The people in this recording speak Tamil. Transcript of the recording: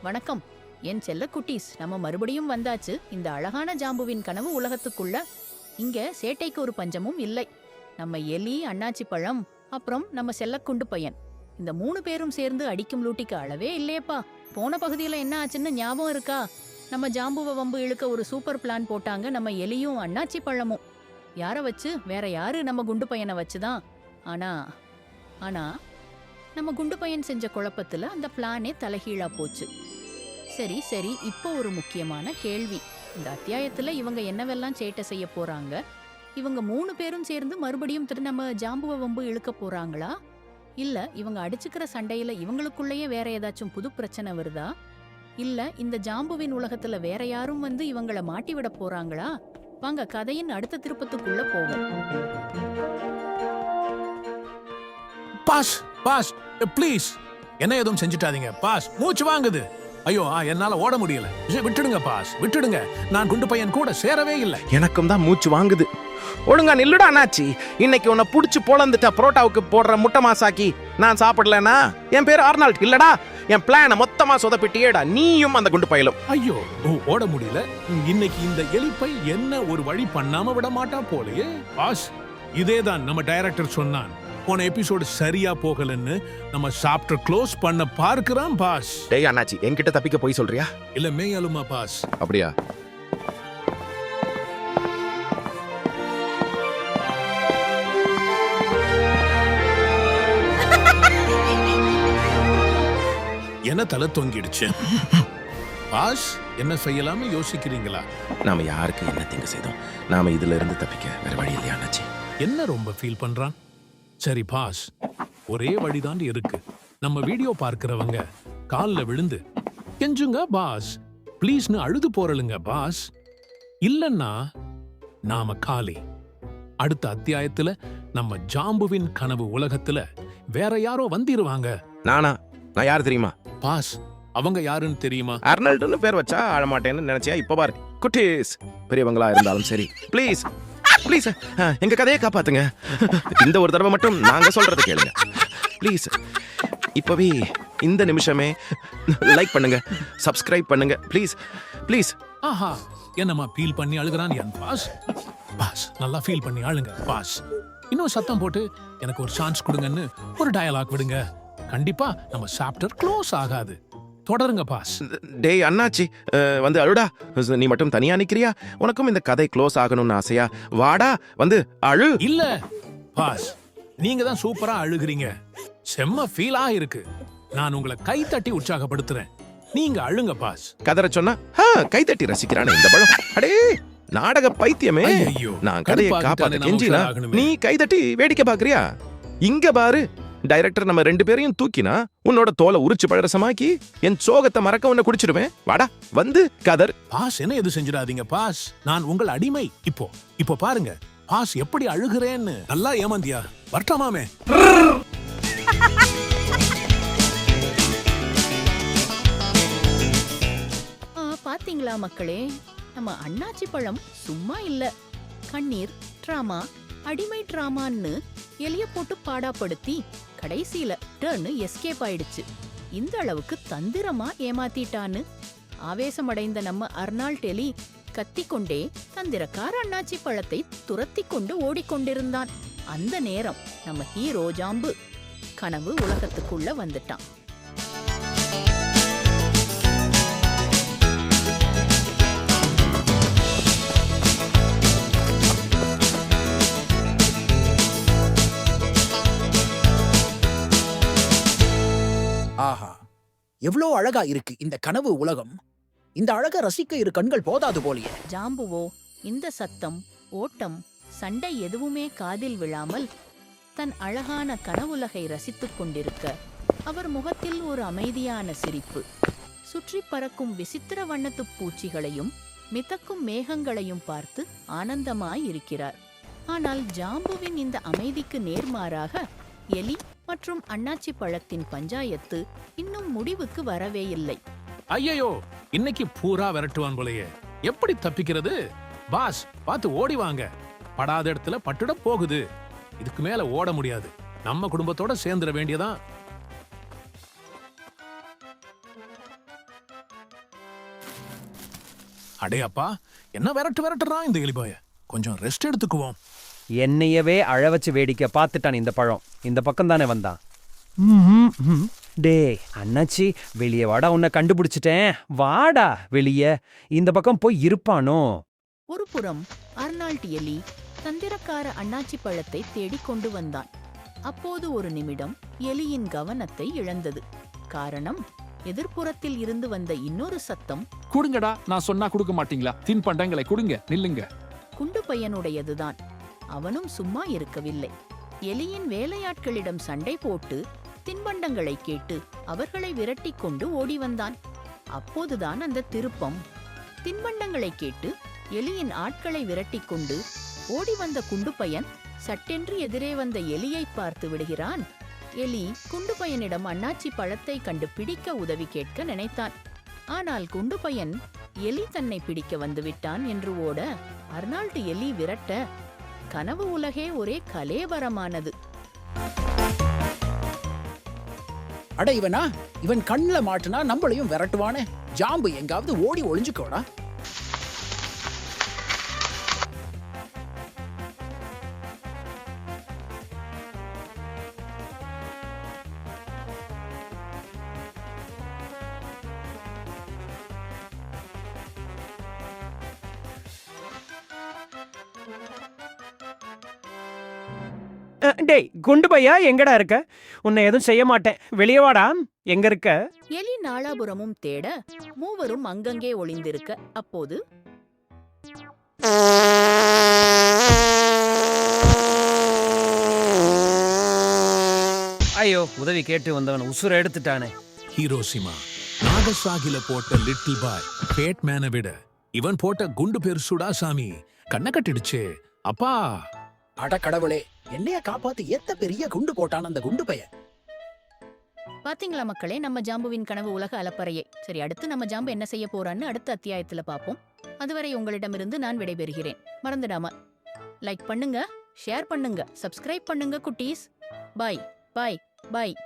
வணக்கம் என் செல்ல குட்டீஸ், நம்ம மறுபடியும் வந்தாச்சு இந்த அழகான ஜாம்புவின் கனவு உலகத்துக்குள்ள. இங்க சேட்டைக்கு ஒரு பஞ்சமும் இல்லை. நம்ம எலி, அண்ணாச்சி பழம், அப்புறம் நம்ம செல்லக்குண்டு பையன், இந்த 3 பேரும் சேர்ந்து அடிக்கும் லூட்டிக்கு அளவே இல்லையப்பா. போன பகுதியில என்ன ஆச்சுன்னு ஞாபகம் இருக்கா? நம்ம ஜாம்புவை வம்பு இழுக்க ஒரு சூப்பர் பிளான் போட்டாங்க நம்ம எலியும் அண்ணாச்சி பழமும். யார வச்சு? வேற யாரு, நம்ம குண்டு பையனை வச்சுதான். ஆனா ஆனா நம்ம குண்டு பையன் செஞ்ச குழப்பத்துல அந்த பிளானே தலைகீழா போச்சு. சரி, இப்போ ஒரு முக்கியமான கேள்வி. இந்த அத்தியாயத்துல இவங்க என்னவெல்லாம் சேட்டை செய்ய போறாங்க? இவங்க 3 பேரும் சேர்ந்து மறுபடியும் நம்ம ஜாம்புவ வம்பு இழுக்க போறாங்களா? இல்ல இவங்க அடிச்சுக்கிற சண்டையில இவங்களுக்குள்ளேயே வேற ஏதாச்சும் புது பிரச்சனை வருதா? இல்ல இந்த ஜாம்புவின் உலகத்துல வேற யாரும் வந்து இவங்கள மாட்டி விட போறாங்களா? வாங்க கதையின் அடுத்த திருப்பத்துக்குள்ள போவோம். பாஸ் பாஸ் ப்ளீஸ், என்ன எதுவும் செஞ்சுட்டாதீங்க பாஸ். மூச்சு வாங்குது. ஐயோ, என்னால ஓட முடியல. விட்டுடுங்க பாஸ், விட்டுடுங்க. நான் குண்டு பையன் கூட சேரவே இல்லை. எனக்கும் தான் மூச்சு வாங்குது. ஒழுங்கா நில்லுடா அண்ணாச்சி. இன்னைக்கு உன்னை புடிச்சு பொழந்துட்ட புரோட்டாவுக்கு போடுற முட்டை மாசாக்கி நான் சாப்பிடலனா என் பேர் ஆர்னால்ட் இல்லடா. என் பிளான மொத்தமா சொதப்பிட்டியேடா, நீயும் அந்த குண்டு பையலும். ஐயோ, ஓட முடியல. இன்னைக்கு இந்த எலிப்பை என்ன ஒரு வழி பண்ணாம விட மாட்டா போலயே. பாஸ், இதேதான் நம்ம டைரக்டர் சொன்னான். போன எபிசோடு சரியா போகலன்னு நம்ம சாப்டர் க்ளோஸ் பண்ண பார்க்கறான் பாஸ். டேய் அண்ணாச்சி, என்கிட்ட தப்பிக்க போய் சொல்றியா? இல்ல மேயலுமா பாஸ்? அப்படியா? என்ன தலை தொங்கிடுச்சு பாஸ்? என்ன செய்யலாம்னு யோசிக்கிறீங்களா? நாம யாருக்கு என்ன தீங்கு செய்தோம்? நாம இதுல இருந்து தப்பிக்க வேற வழி இல்லையா அண்ணாச்சி? என்ன ரொம்ப ஃபீல் பண்றான்? சரி பாஸ், ஒரே வழிதான் இருக்கு. நம்ம வீடியோ பார்க்கிறவங்க கால்ல விழுந்து கெஞ்சுங்க பாஸ், ப்ளீஸ்னு அழுது போறலுங்க பாஸ். இல்லன்னா நாம காலி. அடுத்த அத்தியாயத்துல நம்ம ஜாம்புவின் கனவு உலகத்துல வேற யாரோ வந்திருவாங்க. நான் யார் தெரியுமா பாஸ்? அவங்க யாருன்னு தெரியுமா? அர்னால்டுன்னு பேர் வச்சா அழமாட்டேன்னு நினைச்சியா? இப்ப பாரு குட்டீஸ், பெரியவங்களா இருந்தாலும் சரி, ப்ளீஸ் ப்ளீஸ் எங்க கதையை காப்பாத்துங்க. இந்த ஒரு தடவை மட்டும் நாங்க சொல்றது கேளுங்க ப்ளீஸ். இப்பவே இந்த நிமிஷமே லைக் பண்ணுங்க, சப்ஸ்கிரைப் பண்ணுங்க ப்ளீஸ் ப்ளீஸ். ஆஹா, என்னம்மா ஃபீல் பண்ணி அழுகிறான் என் பாஸ்? பாஸ், நல்லா ஃபீல் பண்ணி அழுங்க பாஸ். இன்னும் சத்தம் போட்டு எனக்கு ஒரு சான்ஸ் கொடுங்கன்னு ஒரு டயலாக் விடுங்க. கண்டிப்பா நம்ம சாப்டர் க்ளோஸ் ஆகாது. தொடருங்க பாஸ். டேய் அண்ணாச்சி, வந்து அழுடா. நீ மட்டும் தனியா நிக்கிறியா? உனக்கும் இந்த கதை க்ளோஸ் ஆகணும்னு ஆசையா? வாடா, வந்து அழு. இல்ல பாஸ், நீங்க தான் சூப்பரா அழுகிறீங்க. செம்ம ஃபீலா இருக்கு. நான் உங்களை கை தட்டி உற்சாகப்படுத்துறேன். நீங்க அழுங்க பாஸ். கதற சொன்னா கை தட்டி ரசிக்கிறானே இந்த பழம். அடே நாடக பைத்தியமே. நான் கதையை காப்பாத்த கெஞ்சினா நீ கை தட்டி வேடிக்கை பாக்குறியா? இங்க பாரு, டைரக்டர் நம்ம 2 பேரையும் தூக்கினா உன்னோட தோலை உரிச்சு பழரசமாக்கி என் சோகத்தை மறக்க உன்னை குடிச்சிடுவேன். வாடா, வந்து கதர். பாஸ், என்ன எது செஞ்சிடாதீங்க பாஸ். நான் உங்கள் அடிமை. இப்போ பாருங்க பாஸ் எப்படி அழுகிறேன்னு. நல்லா ஏமாந்தியா? வரட்டாமாமே. பாத்தீங்களா மக்களே, நம்ம அண்ணாச்சி பழம் சும்மா இல்ல. கண்ணீர் டிராமா, அடிமை டிராமான்னு எலிய போட்டு பாடாப்படுத்தி கடைசியில டர்னு எஸ்கேப் ஆயிடுச்சு. இந்த அளவுக்கு தந்திரமா ஏமாத்திட்டான்னு ஆவேசமடைந்த நம்ம அர்னால்ட் எலி கத்திக்கொண்டே தந்திரக்கார அண்ணாச்சி பழத்தை துரத்தி கொண்டு ஓடிக்கொண்டிருந்தான். அந்த நேரம் நம்ம ஹீரோ ஜாம்பு கனவு உலகத்துக்குள்ள வந்துட்டான். ஆஹா, எவ்வளோ அழகா இருக்கு இந்த கனவு உலகம். இந்த அழக ரசிக்க இரு கண்கள் போதாது போலியே. ஜாம்புவோ இந்த சத்தம், ஓட்டம், சண்டை எதுவுமே காதில் விழாமல் தன் அழகான கனவுலகை ரசித்துக் கொண்டிருக்க, அவர் முகத்தில் ஒரு அமைதியான சிரிப்பு. சுற்றி பறக்கும் விசித்திர வண்ணத்து பூச்சிகளையும் மிதக்கும் மேகங்களையும் பார்த்து ஆனந்தமாயிருக்கிறார். ஆனால் ஜாம்புவின் இந்த அமைதிக்கு நேர்மாறாக எலி மற்றும் அண்ணாச்சி பழத்தின் பஞ்சாயத்து இன்னும் முடிவுக்கு வரவே இல்லை. ஐயோ, இன்னைக்கு பூரா விரட்டுவான் போலயே. எப்படி தப்பிக்கிறது? பாஸ், பார்த்து ஓடி வாங்க. படாத இடத்துல பட்டுட போகுது. இதுக்கு மேல ஓட முடியாது. நம்ம குடும்பத்தோட சேர்ந்துட வேண்டியதான். அடே அப்பா, என்ன விரட்டுறான் இந்த எலிபாய. கொஞ்சம் ரெஸ்ட் எடுத்துக்குவோம். என்னையவே அழ வச்சு வேடிக்கை பார்த்துட்டான் இந்த பழம். இந்த பக்கம் தானே வந்தான். டேய் அண்ணாச்சி, வெளியே வாடா, உன்னை கண்டுபிடிச்சிட்டேன். வாடா வெளியே. இந்த பக்கம் போய் இருப்பானோ? ஒரு புறம் அர்னால்ட் எலி தந்திரக்கார அண்ணாச்சி பழத்தை தேடிக் கொண்டு வந்தான். அப்போது ஒரு நிமிடம் எலியின் கவனத்தை இழந்தது. காரணம், எதிர்ப்புறத்தில் இருந்து வந்த இன்னொரு சத்தம் கொடுங்கடா, நான் சொன்னா கொடுக்க மாட்டீங்களா? தின்பண்டங்களை கொடுங்க, நில்லுங்க. குண்டு பையனுடையதுதான். அவனும் சும்மா இருக்கவில்லை. எலியின் வேலையாட்களிடம் சண்டை போட்டு தின்பண்டங்களை கேட்டு அவர்களை விரட்டிக் கொண்டு ஓடி வந்தான். அப்போதுதான் அந்த திருப்பம். தின்பண்டங்களை கேட்டு எலியின் ஆட்களை விரட்டிக் கொண்டு ஓடி வந்த குண்டு பையன் சட்டென்று எதிரே வந்த எலியை பார்த்து விடுகிறான். எலி குண்டு பையனிடம் அண்ணாச்சி பழத்தை கண்டு பிடிக்க உதவி கேட்க நினைத்தான். ஆனால் குண்டு பையன் எலி தன்னை பிடிக்க வந்துவிட்டான் என்று ஓட, அர்னால்ட் எலி விரட்ட, கனவு உலகே ஒரே கலேபரமானது. அட இவனா, இவன் கண்ணுல மாட்டுனா நம்மளையும் விரட்டுவானே. ஜாம்பு எங்காவது ஓடி ஒளிஞ்சுக்கோடா. டேய் குண்டு பையா, எங்கடா இருக்க? உன்னை எதுவும் செய்ய மாட்டேன். வெளியே வாடா. எங்க இருக்க? எலி நாலாபுரமும் தேட, மூவரும் அங்கங்கே ஒளிந்திருக்க, அப்போது ஐயோ, உதவி கேட்டு வந்தவன் உசுரை எடுத்துட்டானே. ஹீரோசிமா, நாகசாகில போட்ட லிட்டில் பாய் பேட்மேனை விட இவன் போட்ட குண்டு பெருசுடா சாமி. கண்ணை கட்டிடுச்சே அப்பா. அட கடவுளே, என்னைய காப்பாத்து எத்த பெரிய குண்டு போட்டான் அந்த குண்டு பையன். பாத்தீங்களா மக்களே, நம்ம ஜாம்புவின் கனவு உலக அலப்பறையை. சரி, அடுத்து நம்ம ஜாம்பு என்ன செய்ய போறான்னு அடுத்த அத்தியாயத்துல பாப்போம். அதுவரை உங்களிடமிருந்து நான் விடைபெறுகிறேன். மறந்துடாம லைக் பண்ணுங்க, ஷேர் பண்ணுங்க, சப்ஸ்கிரைப் பண்ணுங்க குட்டீஸ். பாய் பாய் பாய்.